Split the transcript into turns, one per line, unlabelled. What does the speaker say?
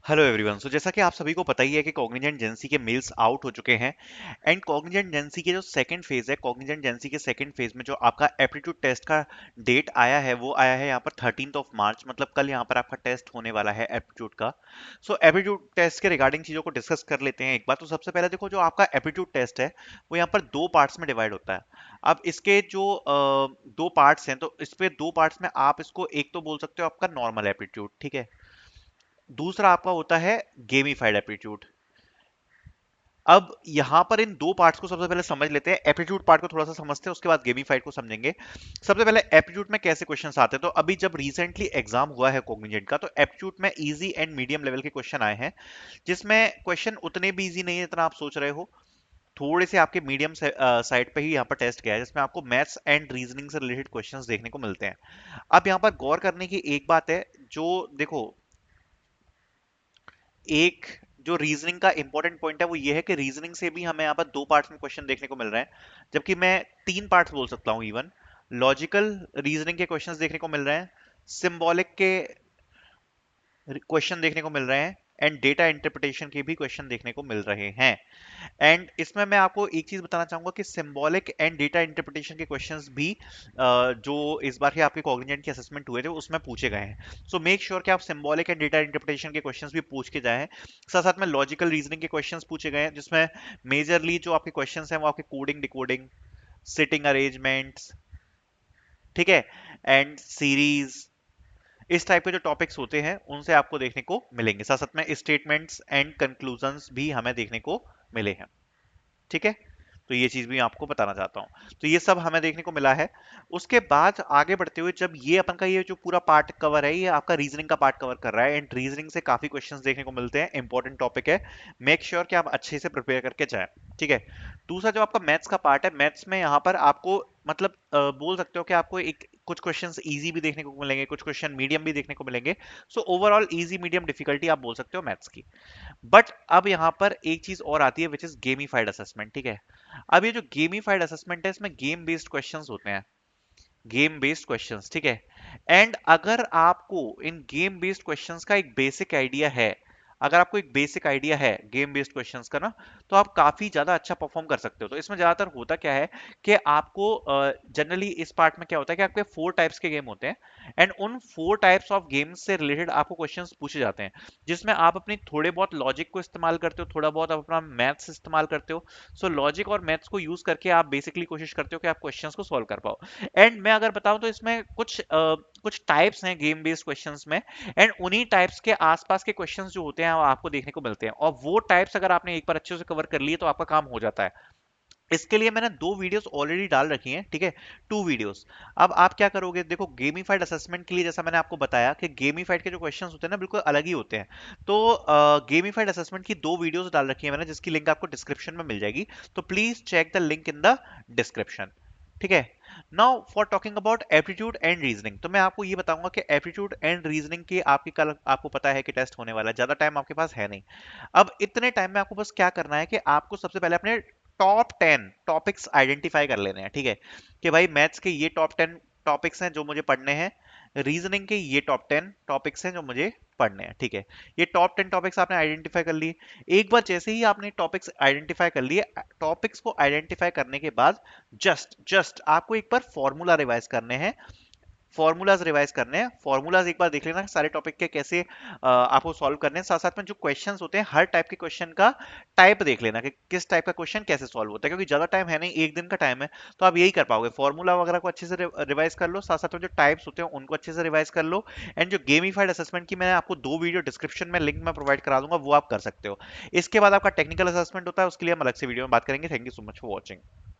Hello everyone. सो जैसा कि आप सभी को पता ही है कि कॉग्निजेंट जेंसी के मेल्स आउट हो चुके हैं। एंड कॉग्निजेंट जेंसी के जो सेकंड फेज है, कॉग्निजेंट जेंसी के सेकंड फेज में जो आपका एप्टीट्यूड टेस्ट का डेट आया है वो आया है यहाँ पर 13 मार्च, मतलब कल यहाँ पर आपका टेस्ट होने वाला है एप्टीट्यूड का। सो एप्टीट्यूड टेस्ट के रिगार्डिंग चीज़ों को डिस्कस कर लेते हैं एक बार। तो सबसे पहले देखो, जो आपका एप्टीट्यूड टेस्ट है वो यहाँ पर दो पार्ट्स में डिवाइड होता है। अब इसके जो दो पार्ट्स हैं, तो इस पे दो पार्ट्स में आप इसको एक तो बोल सकते हो आपका नॉर्मल एप्टीट्यूड, ठीक है। दूसरा आपका होता है गेमिफाइड एप्टीट्यूड। अब यहां पर इन दो पार्ट्स को सबसे पहले समझ लेते हैं। एप्टीट्यूड पार्ट को थोड़ा सा समझते हैं, उसके बाद गेमिफाइड को समझेंगे। सबसे पहले एप्टीट्यूड में कैसे क्वेश्चंस आते हैं। तो अभी जब रिसेंटली एग्जाम हुआ है कॉग्निजेंट का, तो एप्टीट्यूड में इजी एंड मीडियम लेवल के क्वेश्चन आए हैं, जिसमें क्वेश्चन उतने भी इजी नहीं है जितना आप सोच रहे हो। थोड़े से आपके मीडियम साइड पे ही यहाँ पर टेस्ट किया है, जिसमें आपको मैथ्स एंड रीजनिंग से रिलेटेड क्वेश्चंस देखने को मिलते हैं। अब यहाँ पर गौर करने की एक बात है, जो देखो, एक जो रीजनिंग का इंपॉर्टेंट पॉइंट है वो ये है कि रीजनिंग से भी हमें यहाँ पर दो पार्ट्स में क्वेश्चन देखने को मिल रहे हैं, जबकि मैं तीन पार्ट्स बोल सकता हूँ इवन। लॉजिकल रीजनिंग के क्वेश्चंस देखने को मिल रहे हैं, सिंबॉलिक के क्वेश्चन देखने को मिल रहे हैं, एंड डेटा इंटरप्रिटेशन के भी क्वेश्चन देखने को मिल रहे हैं। एंड इसमें मैं आपको एक चीज बताना चाहूंगा कि सिंबॉलिक एंड डेटा इंटरप्रिटेशन के क्वेश्चंस भी जो इस बार के आपके कॉग्निजेंट के असेसमेंट हुए थे उसमें पूछे गए हैं। सो मेक श्योर कि आप सिंबॉलिक एंड डेटा इंटरप्रिटेशन के क्वेश्चंस भी पूछ के जाएं। साथ साथ में लॉजिकल रीजनिंग के क्वेश्चंस पूछे गए हैं, जिसमें मेजरली जो आपके क्वेश्चंस हैं वो आपके कोडिंग, डिकोडिंग, सिटिंग अरेंजमेंट्स, ठीक है, एंड सीरीज, इस टाइप के जो टॉपिक्स होते हैं उनसे आपको देखने को मिलेंगे। साथ साथ में स्टेटमेंट्स एंड कंक्लूजन्स भी हमें देखने को मिले हैं, ठीक है। तो ये चीज भी आपको बताना चाहता हूँ। तो ये सब हमें देखने को मिला है। उसके बाद आगे बढ़ते हुए, जब ये अपन का ये जो पूरा पार्ट कवर है, ये आपका रीजनिंग का पार्ट कवर कर रहा है, एंड रीजनिंग से काफी क्वेश्चंस देखने को मिलते हैं, इंपॉर्टेंट टॉपिक है। मेक श्योर कि आप अच्छे से प्रिपेयर करके जाएं, ठीक है। दूसरा जो आपका मैथ्स का पार्ट है, मैथ्स में यहाँ पर आपको मतलब बोल सकते हो कि आपको एक कुछ क्वेश्चंस इजी भी देखने को मिलेंगे, कुछ क्वेश्चन मीडियम भी देखने को मिलेंगे। So overall easy medium difficulty आप बोल सकते हो मैथ्स की। बट अब यहाँ पर एक चीज और आती है, विच इज गेमिफाइड असेसमेंट, ठीक है। अब ये जो गेमिफाइड असेसमेंट है, इसमें गेम बेस्ड क्वेश्चंस होते हैं, गेम बेस्ड क्वेश्चंस, ठीक है। एंड अगर आपको इन गेम बेस्ड क्वेश्चंस का एक बेसिक आइडिया है, अगर आपको एक बेसिक आइडिया है गेम बेस्ड क्वेश्चंस का ना, तो आप काफी ज्यादा अच्छा परफॉर्म कर सकते हो। तो इसमें ज्यादातर होता क्या है कि आपको जनरली इस पार्ट में क्या होता है कि आपके फोर टाइप्स के गेम होते हैं, एंड उन फोर टाइप्स ऑफ गेम्स से रिलेटेड आपको क्वेश्चंस पूछे जाते हैं, जिसमें आप अपनी थोड़े बहुत लॉजिक को इस्तेमाल करते हो, थोड़ा बहुत आप अपना मैथ्स इस्तेमाल करते हो। सो लॉजिक और मैथ्स को यूज करके आप बेसिकली कोशिश करते हो कि आप क्वेश्चंस को सॉल्व कर पाओ। एंड मैं अगर बताऊं तो इसमें कुछ टाइप्स हैं गेम बेस्ड क्वेश्चंस में, एंड उन्हीं टाइप्स के आसपास के क्वेश्चंस जो होते हैं वो आपको देखने को मिलते हैं, और वो टाइप्स अगर आपने एक बार अच्छे से कवर कर लिए तो आपका काम हो जाता है। इसके लिए मैंने दो वीडियोस ऑलरेडी डाल रखी हैं, ठीक है, टू वीडियोस। अब आप क्या करोगे, देखो, गेमिफाइड असेसमेंट के लिए जैसा मैंने आपको बताया कि गेमिफाइड के जो क्वेश्चंस होते हैं ना बिल्कुल अलग ही होते हैं। तो गेमिफाइड असेसमेंट की दो वीडियोस डाल रखी है मैंने, जिसकी लिंक आपको डिस्क्रिप्शन में मिल जाएगी। तो please check the link in the description, ठीक है। Now for talking about aptitude and reasoning, तो मैं आपको ये बताऊंगा कि एप्टीट्यूड एंड रीजनिंग की आपकी कल आपको पता है कि टेस्ट होने वाला है, ज्यादा टाइम आपके पास है नहीं। अब इतने टाइम में आपको बस क्या करना है कि आपको सबसे पहले अपने टॉप 10 टॉपिक्स आइडेंटिफाई कर लेने हैं, ठीक है। कि भाई मैथ्स के ये टॉप 10 टॉपिक्स हैं जो मुझे पढ़ने हैं, रीजनिंग के ये टॉप 10 टॉपिक्स हैं जो मुझे पढ़ने हैं, ठीक है। ये टॉप 10 टॉपिक्स आपने आइडेंटिफाई कर लिए। एक बार जैसे ही आपने टॉपिक्स आइडेंटिफाई कर लिए, टॉपिक्स को आइडेंटिफाई करने के बाद जस्ट जस्ट आपको एक बार फॉर्मूला रिवाइज करने हैं, फॉर्मूलाज रिवाइज करने हैं। फॉर्मूलाज एक बार देख लेना सारे टॉपिक के कैसे आपको सॉल्व करने हैं। साथ साथ में जो क्वेश्चंस होते हैं, हर टाइप के क्वेश्चन का टाइप देख लेना कि किस टाइप का क्वेश्चन कैसे सॉल्व होता है, क्योंकि ज्यादा टाइम है नहीं, एक दिन का टाइम है। तो आप यही कर पाओगे, फॉर्मूला वगैरह को अच्छे से रिवाइज कर लो, साथ साथ में जो टाइप्स होते हैं उनको अच्छे से रिवाइज कर लो। एंड जो गेमिफाइड असेसमेंट की मैंने आपको दो वीडियो डिस्क्रिप्शन में लिंक में प्रोवाइड करा दूंगा, वो आप कर सकते हो। इसके बाद आपका टेक्निकल असेसमेंट होता है, उसके लिए हम अलग से वीडियो में बात करेंगे। Thank you so much for watching.